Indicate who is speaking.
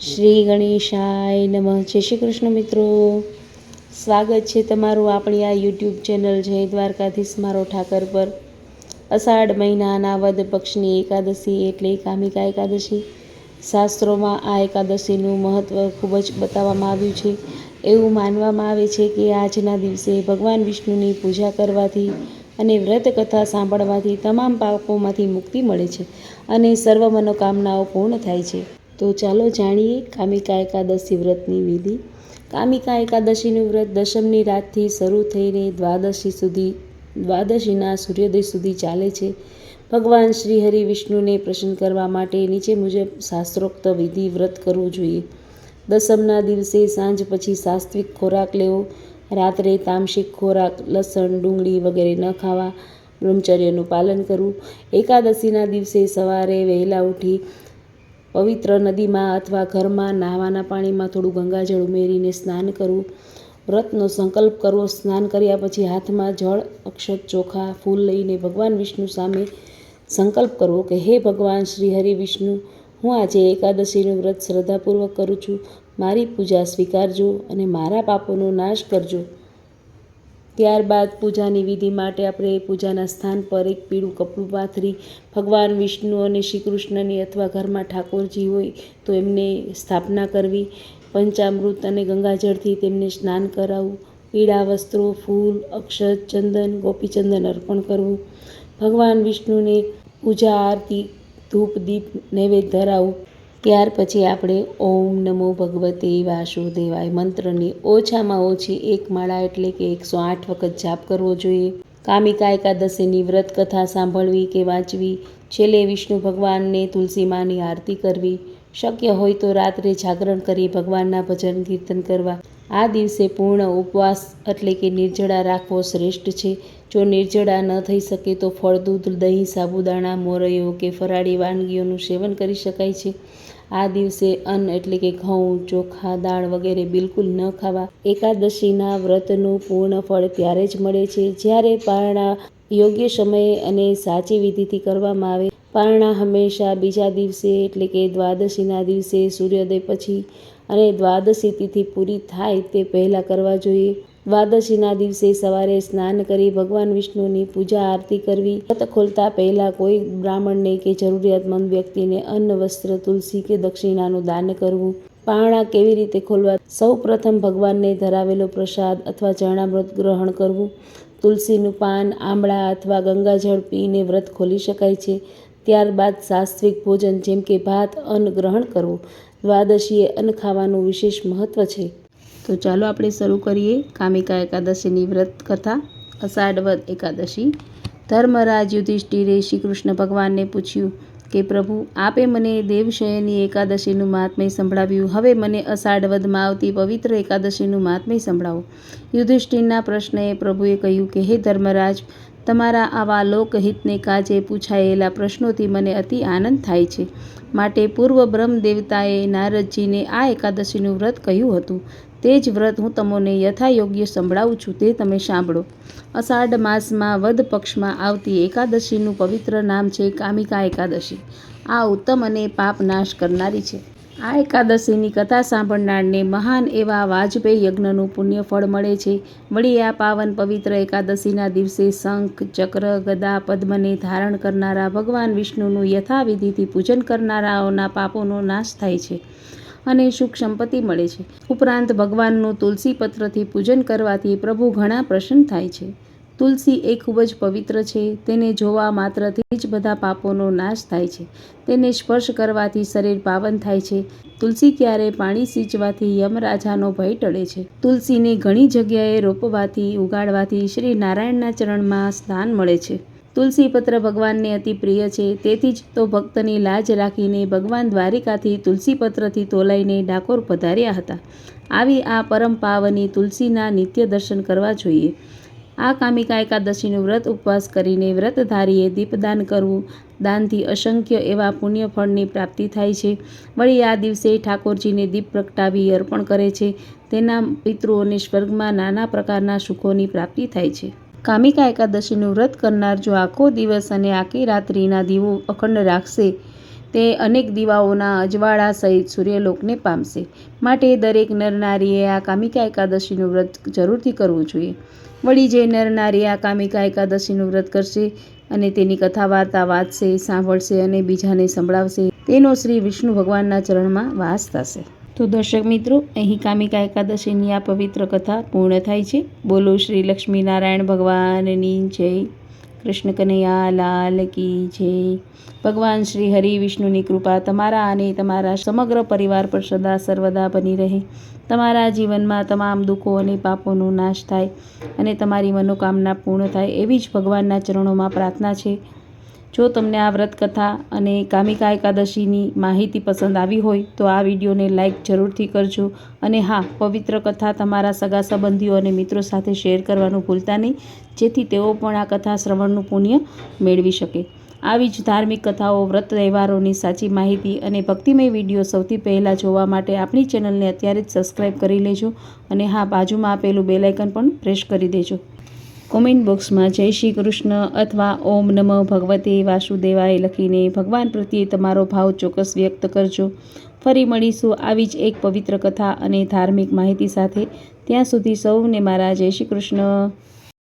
Speaker 1: શ્રી ગણેશાય નમઃ. જય શ્રી કૃષ્ણ મિત્રો, સ્વાગત છે તમારું આપણી આ યુટ્યુબ ચેનલ જય દ્વારકાધીશ મારો ઠાકર પર. અષાઢ મહિનાના વદ પક્ષની એકાદશી એટલે કામિકા એકાદશી. શાસ્ત્રોમાં આ એકાદશીનું મહત્ત્વ ખૂબ જ બતાવવામાં આવ્યું છે. એવું માનવામાં આવે છે કે આજના દિવસે ભગવાન વિષ્ણુની પૂજા કરવાથી અને વ્રત કથા સાંભળવાથી તમામ પાપોમાંથી મુક્તિ મળે છે અને સર્વ મનોકામનાઓ પૂર્ણ થાય છે. તો ચાલો જાણીએ કામિકા એકાદશી વ્રતની વિધિ. કામિકા એકાદશીનું વ્રત દશમની રાતથી શરૂ થઈને દ્વાદશીના સૂર્યોદય સુધી ચાલે છે. ભગવાન શ્રી હરિ વિષ્ણુને પ્રસન્ન કરવા માટે નીચે મુજબ શાસ્ત્રોક્ત વિધિ વ્રત કરવું જોઈએ. દસમના દિવસે સાંજ પછી સાત્વિક ખોરાક લેવો. રાત્રે તામસિક ખોરાક, લસણ, ડુંગળી વગેરે ન ખાવા. બ્રહ્મચર્યનું પાલન કરવું. એકાદશીના દિવસે સવારે વહેલા ઉઠી પવિત્ર નદીમાં અથવા ઘરમાં નહાવાના પાણીમાં થોડું ગંગાજળ ઉમેરીને સ્નાન કરવું. વ્રતનો સંકલ્પ કરવો. સ્નાન કર્યા પછી હાથમાં જળ, અક્ષત, ચોખા, ફૂલ લઈને ભગવાન વિષ્ણુ સામે સંકલ્પ કરવો કે હે ભગવાન શ્રી હરિ વિષ્ણુ, હું આજે એકાદશીનું વ્રત શ્રદ્ધાપૂર્વક કરું છું. મારી પૂજા સ્વીકારજો અને મારા પાપોનો નાશ કરજો. ત્યારબાદ પૂજાની વિધિ માટે આપણે પૂજાના સ્થાન પર એક પીળું કપડું પાથરી ભગવાન વિષ્ણુ અને શ્રી કૃષ્ણની અથવા ઘરમાં ઠાકોરજી હોય તો એમને સ્થાપના કરવી. પંચામૃત અને ગંગાજળથી તેમને સ્નાન કરાવવું. પીળા વસ્ત્રો, ફૂલ, અક્ષત, ચંદન, ગોપીચંદન અર્પણ કરવું. ભગવાન વિષ્ણુને પૂજા, આરતી, ધૂપ, દીપ, નૈવેદ્ય ધરાવવું. ત્યાર પછી આપણે ઓમ નમો ભગવતે વાસુદેવાય મંત્રની ઓછામાં ઓછી એક માળા એટલે કે 108 વખત જાપ કરવો જોઈએ. કામિકા એકાદશીની વ્રત કથા સાંભળવી કે વાંચવી. છેલ્લે વિષ્ણુ ભગવાનને તુલસીમાની આરતી કરવી. શક્ય હોય તો રાત્રે જાગરણ કરી ભગવાનના ભજન કીર્તન કરવા. આ દિવસે પૂર્ણ ઉપવાસ એટલે કે નિર્જળા રાખવો શ્રેષ્ઠ છે. જો નિર્જળા ન થઈ શકે તો ફળ, દૂધ, દહીં, સાબુદાણા, મોરૈયો કે ફરાળી વાનગીઓનું સેવન કરી શકાય છે. આ દિવસે અન્ન એટલે કે ઘઉં, ચોખા, દાળ વગેરે બિલકુલ ન ખાવા. એકાદશીના વ્રતનું પૂર્ણ ફળ ત્યારે જ મળે છે જ્યારે પારણા યોગ્ય સમયે અને સાચી વિધિથી કરવામાં આવે. પારણા હંમેશા બીજા દિવસે એટલે કે દ્વાદશીના દિવસે સૂર્યોદય પછી અને દ્વાદશી તિથિ પૂરી થાય તે પહેલાં કરવા જોઈએ. દ્વાદશીના દિવસે સવારે સ્નાન કરી ભગવાન વિષ્ણુની પૂજા આરતી કરવી. વ્રત ખોલતા પહેલાં કોઈ બ્રાહ્મણને કે જરૂરિયાતમંદ વ્યક્તિને અન્ન, વસ્ત્ર, તુલસી કે દક્ષિણાનું દાન કરવું. પારણા કેવી રીતે ખોલવા? સૌ પ્રથમ ભગવાનને ધરાવેલો પ્રસાદ અથવા ચરણામૃત ગ્રહણ કરવું. તુલસીનું પાન, આંબળા અથવા ગંગાજળ પીને વ્રત ખોલી શકાય છે. ત્યારબાદ સાત્વિક ભોજન જેમ કે ભાત, અન્ન ગ્રહણ કરવું. દ્વાદશીએ અન્ન ખાવાનું વિશેષ મહત્વ છે. તો ચાલો આપણે શરૂ કરીએ કામિકા એકાદશીની વ્રત કથા. અષાઢ વદ એકાદશી. ધર્મરાજ યુધિષ્ઠિરે શ્રી કૃષ્ણ ભગવાનને પૂછ્યું કે પ્રભુ, આપે મને દેવશયની એકાદશીનું મહાત્મ્ય સંભળાવ્યું. હવે મને અષાઢ વદમાં આવતી પવિત્ર એકાદશીનું મહાત્મ્ય સંભળાવો. યુધિષ્ઠિરના પ્રશ્નએ પ્રભુએ કહ્યું કે હે ધર્મરાજ, તમારા આવા લોકહિતને કાજે પૂછાયેલા પ્રશ્નોથી મને અતિ આનંદ થાય છે. માટે પૂર્વ બ્રહ્મદેવતાએ નારદજીને આ એકાદશીનું વ્રત કહ્યું હતું. તે જ વ્રત હું તમને યથાયોગ્ય સંભળાવું છું, તે તમે સાંભળો. અષાઢ માસમાં વદ પક્ષમાં આવતી એકાદશીનું પવિત્ર નામ છે કામિકા એકાદશી. આ ઉત્તમ અને પાપ નાશ કરનારી છે. આ એકાદશીની કથા સાંભળનારને મહાન એવા વાજપેયી યજ્ઞનું પુણ્ય ફળ મળે છે. વળી આ પાવન પવિત્ર એકાદશીના દિવસે શંખ, ચક્ર, ગદા, પદ્મને ધારણ કરનારા ભગવાન વિષ્ણુનું યથાવિધિથી પૂજન કરનારાઓના પાપોનો નાશ થાય છે અને સુખ સંપત્તિ મળે છે. ઉપરાંત ભગવાનનું તુલસી પત્રથી પૂજન કરવાથી પ્રભુ ઘણા પ્રસન્ન થાય છે. તુલસી એ ખૂબ જ પવિત્ર છે. તેને જોવા માત્રથી જ બધા પાપોનો નાશ થાય છે. તેને સ્પર્શ કરવાથી શરીર પાવન થાય છે. તુલસી ક્યારે પાણી સિંચવાથી યમરાજાનો ભય ટળે છે. તુલસીને ઘણી જગ્યાએ રોપવાથી, ઉગાડવાથી શ્રી નારાયણના ચરણમાં સ્થાન મળે છે. તુલસી પત્ર ભગવાનને અતિ પ્રિય છે. તેથી જ તો ભક્તની લાજ રાખીને ભગવાન દ્વારિકાથી તુલસી પત્રથી તોલાઈને ડાકોર પધાર્યા હતા. આવી આ પરમ પાવની તુલસીના નિત્ય દર્શન કરવા જોઈએ. આ કામિકા એકાદશીનું વ્રત ઉપવાસ કરીને વ્રતધારીએ દીપદાન કરવું. દાનથી અસંખ્ય એવા પુણ્યફળની પ્રાપ્તિ થાય છે. વળી આ દિવસે ઠાકોરજીને દીપ પ્રગટાવી અર્પણ કરે છે તેના પિતૃઓને સ્વર્ગમાં નાના પ્રકારના સુખોની પ્રાપ્તિ થાય છે. કામિકા એકાદશીનું વ્રત કરનાર જો આખો દિવસ અને આખી રાત્રિના દીવો અખંડ રાખશે તે અનેક દીવાઓના અજવાળા સહિત સૂર્યલોકને પામશે. માટે દરેક નરનારીએ આ કામિકા એકાદશીનું વ્રત જરૂરથી કરવું જોઈએ. વળી જે નરનારી આ કામિકા એકાદશીનું વ્રત કરશે અને તેની કથા વાર્તા વાંચશે, સાંભળશે અને બીજાને સંભળાવશે, તેનો શ્રી વિષ્ણુ ભગવાનના ચરણમાં વાસ થશે. તો દર્શક મિત્રો, અહીં કામિકા એકાદશીની આ પવિત્ર કથા પૂર્ણ થાય છે. બોલો શ્રી લક્ષ્મીનારાયણ ભગવાનની જય. કૃષ્ણ કનૈયા લાલ કી જય. ભગવાન શ્રી હરિ વિષ્ણુની કૃપા તમારા અને તમારા સમગ્ર પરિવાર પર સદા સર્વદા બની રહે. તમારા જીવનમાં તમામ દુઃખો અને પાપોનો નાશ થાય અને તમારી મનોકામના પૂર્ણ થાય એવી જ ભગવાનના ચરણોમાં પ્રાર્થના છે. જો તમને આ વ્રત કથા અને કામિકા એકાદશીની માહિતી પસંદ આવી હોય તો આ વિડીયોને લાઈક જરૂરથી કરજો. અને હા, પવિત્ર કથા તમારા સગા સંબંધીઓ અને મિત્રો સાથે શેર કરવાનું ભૂલતા નહીં, જેથી તેઓ પણ આ કથા શ્રવણનું પુણ્ય મેળવી શકે. આવી જ ધાર્મિક કથાઓ, વ્રત તહેવારોની સાચી માહિતી અને ભક્તિમય વિડીયો સૌથી પહેલાં જોવા માટે આપણી ચેનલને અત્યારે જ સબસ્ક્રાઈબ કરી લેજો. અને હા, બાજુમાં આપેલું બેલ આઇકન પણ પ્રેસ કરી દેજો. કોમેન્ટ બોક્સમાં જય શ્રી કૃષ્ણ અથવા ઓમ નમઃ ભગવતે વાસુદેવાય લખીને ભગવાન પ્રત્યે તમારો ભાવ ચોક્કસ વ્યક્ત કરજો. ફરી મળીશું આવી જ એક પવિત્ર કથા અને ધાર્મિક માહિતી સાથે. ત્યાં સુધી સૌને મારા જય શ્રી કૃષ્ણ.